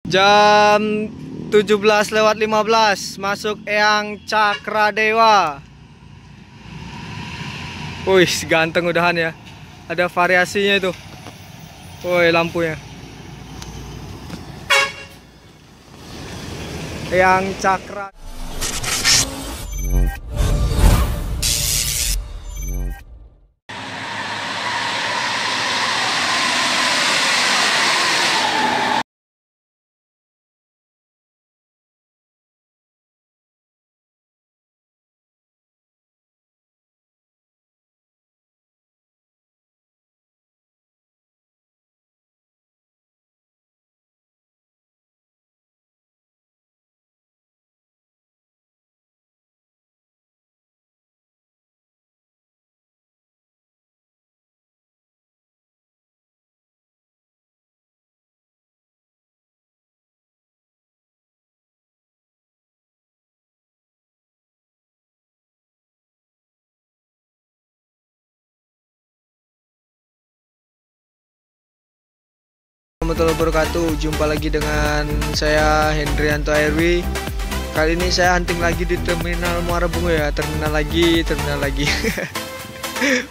Jam 17:15 masuk Eyang Cakradewa. Wih, ganteng udahan ya. Ada variasinya itu. Woi, lampunya. Eyang Cakra. Warahmatullahi wabarakatuh. Jumpa lagi dengan saya Hendrianto Airwi. Kali ini saya hunting lagi di Terminal Muara Bungo ya. Terminal lagi.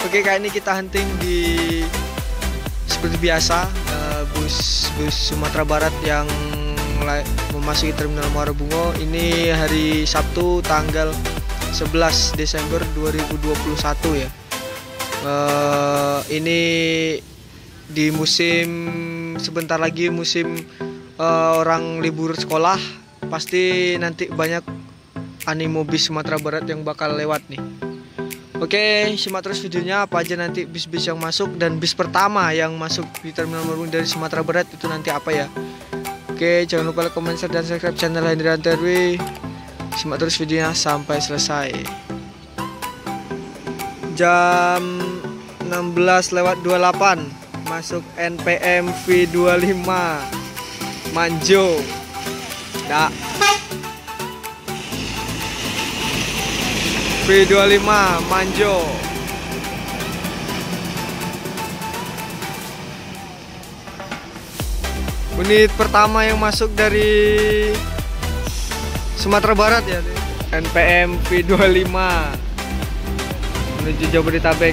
Oke, kali ini kita hunting di seperti biasa bus Sumatera Barat yang memasuki Terminal Muara Bungo. Ini hari Sabtu tanggal 11 Desember 2021 ya. Ini di musim sebentar lagi musim orang libur sekolah, pasti nanti banyak animo bis Sumatera Barat yang bakal lewat nih. Oke, simak terus videonya apa aja nanti bis-bis yang masuk, dan bis pertama yang masuk di Terminal Muara Bungo dari Sumatera Barat itu nanti apa ya. Oke, jangan lupa like, comment, share, dan subscribe channel Hendrianto Airwi. Simak terus videonya sampai selesai. Jam 16:28 masuk NPM V25 Manjo. Dak. V25 Manjo. Unit pertama yang masuk dari Sumatera Barat ya, NPM V25 menuju Jabodetabek.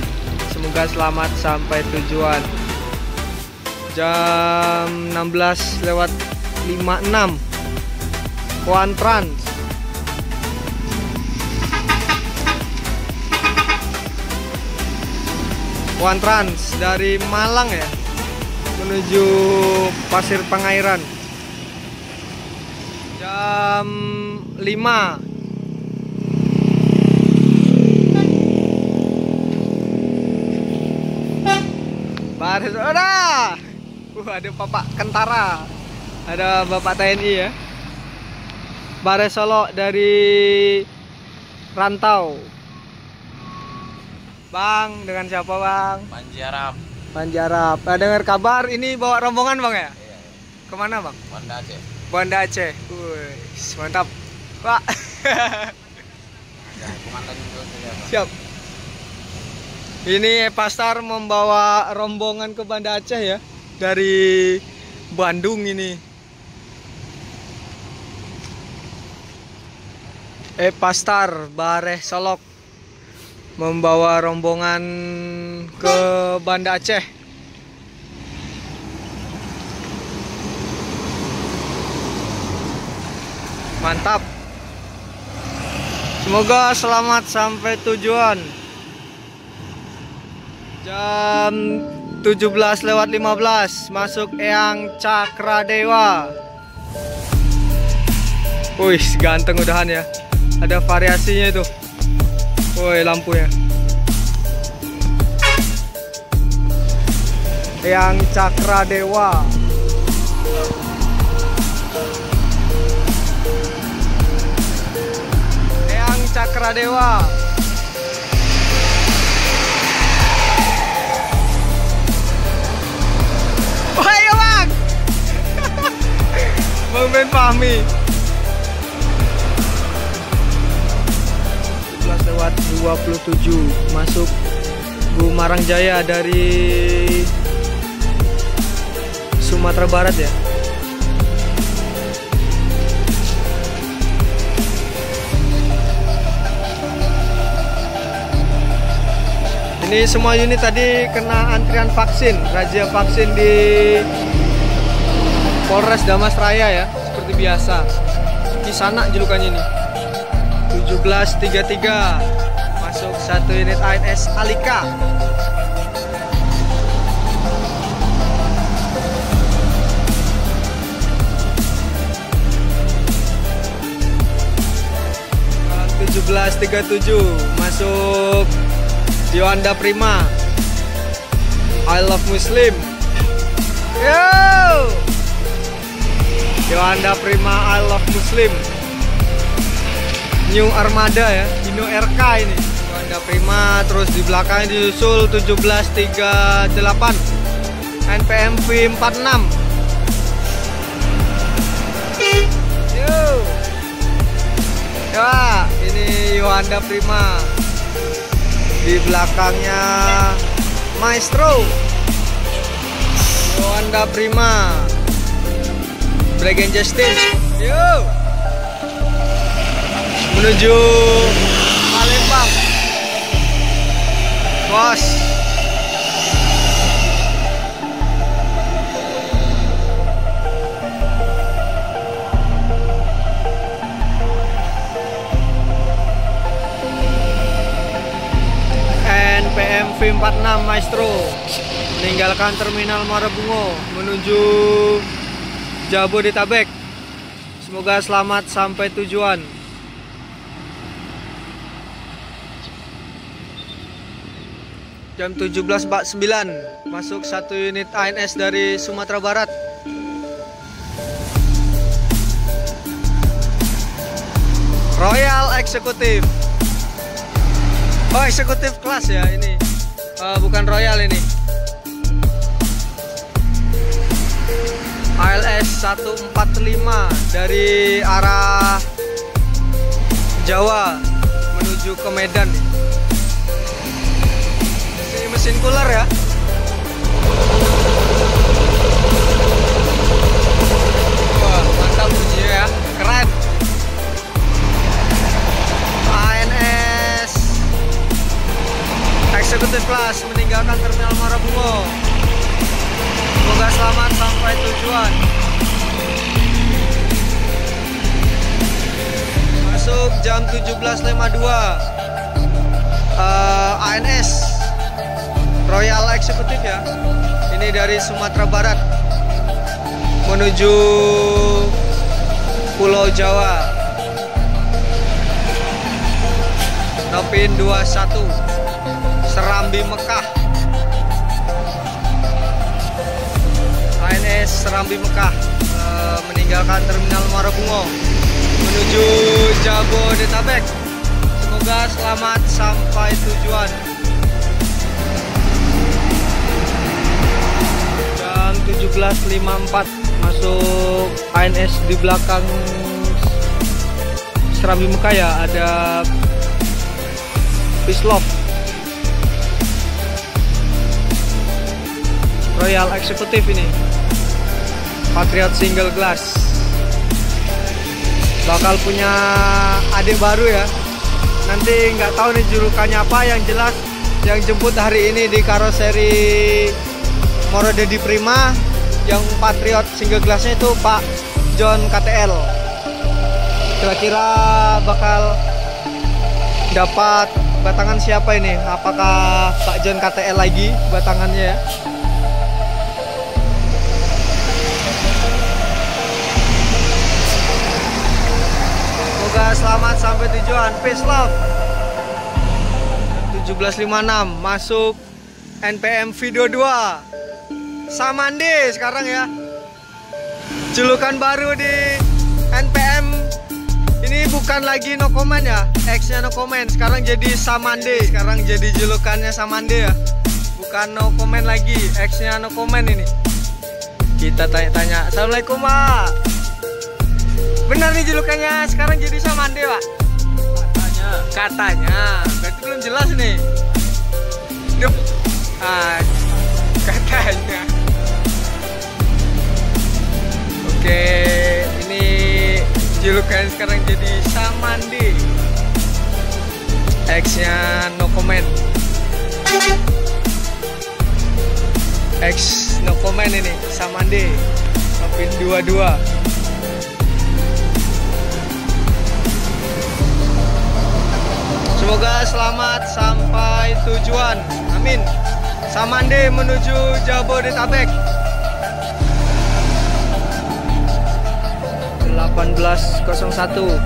Semoga selamat sampai tujuan. Jam 16:56 Kuantrans dari Malang ya menuju Pasir Pengairan. Jam 5 Baris udah. Ada Bapak Kentara, ada Bapak TNI ya. Bare Solo dari rantau. Bang, dengan siapa Bang? Panjarap. Dengar kabar ini bawa rombongan Bang ya? Iya. Kemana Bang? Banda Aceh. Banda Aceh. Wih, mantap Pak. Siap. Ini Pastar membawa rombongan ke Banda Aceh ya. Dari Bandung ini. Pastar Bare Solok membawa rombongan ke Banda Aceh. Mantap. Semoga selamat sampai tujuan. Jam 17:15 masuk Eyang Cakradewa. Wih, ganteng udahan ya. Ada variasinya itu. Woi, lampunya. Eyang Cakradewa. Eyang Cakradewa. Bang Ben Fahmi. 17:27 masuk Bumarang Jaya dari Sumatera Barat ya. Ini semua unit tadi kena antrian vaksin, razia vaksin di Polres Damas Raya ya, seperti biasa. Di sana julukannya ini. 1733 masuk satu unit ANS Alika. Nah, 1737 masuk Yohanda Prima. I love Muslim. Yo, Yohanda Prima I love Muslim. New Armada ya, Hino RK ini. Yohanda Prima, terus di belakang disusul 1738 NPM V46. Yo. Ya, ini Yohanda Prima. Di belakangnya Maestro. Yohanda Prima. Bragen Justin. Yo. Menuju Palembang. Bos. NPM V46 Maestro meninggalkan Terminal Muara Bungo menuju Jabodetabek. Semoga selamat sampai tujuan. Jam 17.49 masuk satu unit ANS dari Sumatera Barat. Royal Executive. Oh, eksekutif kelas ya ini. Bukan Royal ini. ALS 145 dari arah Jawa menuju ke Medan. Ini mesin cooler ya. Wah, mantap bunyinya ya. Keren. ANS eksekutif kelas meninggalkan Terminal Muara Bungo. Semoga selamat sampai tujuan. Masuk jam 17.52 ANS Royal Executive ya. Ini dari Sumatera Barat menuju Pulau Jawa. Nopin 21 Serambi Mekah. ANS Serambi Mekah meninggalkan Terminal Muara Bungo menuju Jabodetabek. Semoga selamat sampai tujuan. Jam 17.54 masuk ANS di belakang Serambi Mekah ya, ada Pislov Royal Executive ini. Patriot single glass. Bakal punya adik baru ya. Nanti nggak tahu nih julukannya apa, yang jelas yang jemput hari ini di karoseri Moro Dedi Prima, yang Patriot single glassnya itu Pak John KTL. Kira-kira bakal dapat batangan siapa ini? Apakah Pak John KTL lagi batangannya ya? Semoga selamat sampai tujuan. Peace love. 17.56 masuk NPM Video 2 Samande sekarang ya. Julukan baru di NPM ini bukan lagi no comment ya, X-nya no comment, sekarang jadi Samande. Sekarang jadi julukannya Samande ya, bukan no comment lagi, X-nya no comment ini. Kita tanya-tanya. Assalamualaikum Pak, benar nih julukannya sekarang jadi Samande Pak? Katanya berarti belum jelas nih. Katanya. Oke, ini julukan sekarang jadi Samande. X-nya no comment. X no comment ini Samande Kapin 22. Semoga selamat sampai tujuan. Amin. Samande menuju Jabodetabek. 1801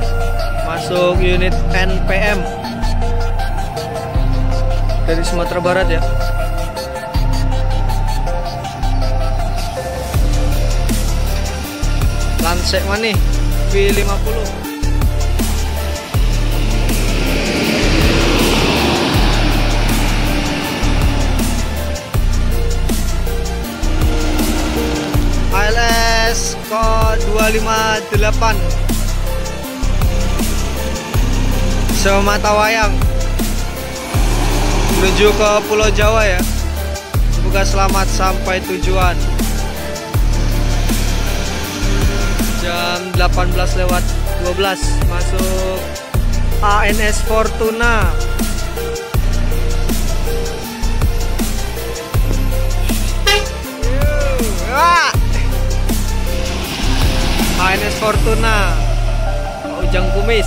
masuk unit NPM dari Sumatera Barat ya. Lansek mana nih? V50. ALS kode 258 Sematawayang menuju ke Pulau Jawa ya. Semoga selamat sampai tujuan. Jam 18:12 masuk ANS Fortuna. ANS Fortuna Ujang Kumis.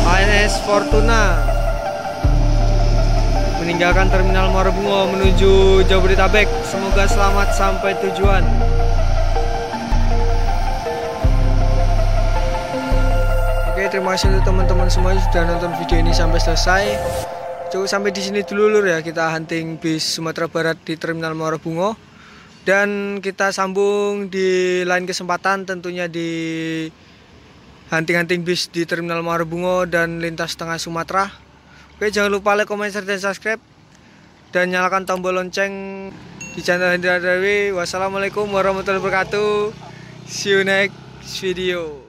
ANS Fortuna meninggalkan Terminal Muara Bungo menuju Jabodetabek. Semoga selamat sampai tujuan. Oke, terima kasih untuk teman-teman semua yang sudah nonton video ini sampai selesai. Cukup sampai di sini dulu lur ya, kita hunting bis Sumatera Barat di Terminal Muara Bungo. Dan kita sambung di lain kesempatan tentunya di hunting-hunting bis di Terminal Muara Bungo dan lintas tengah Sumatera. Oke, jangan lupa like, comment, share, dan subscribe. Dan nyalakan tombol lonceng di channel Hendra Dewi. Wassalamualaikum warahmatullahi wabarakatuh. See you next video.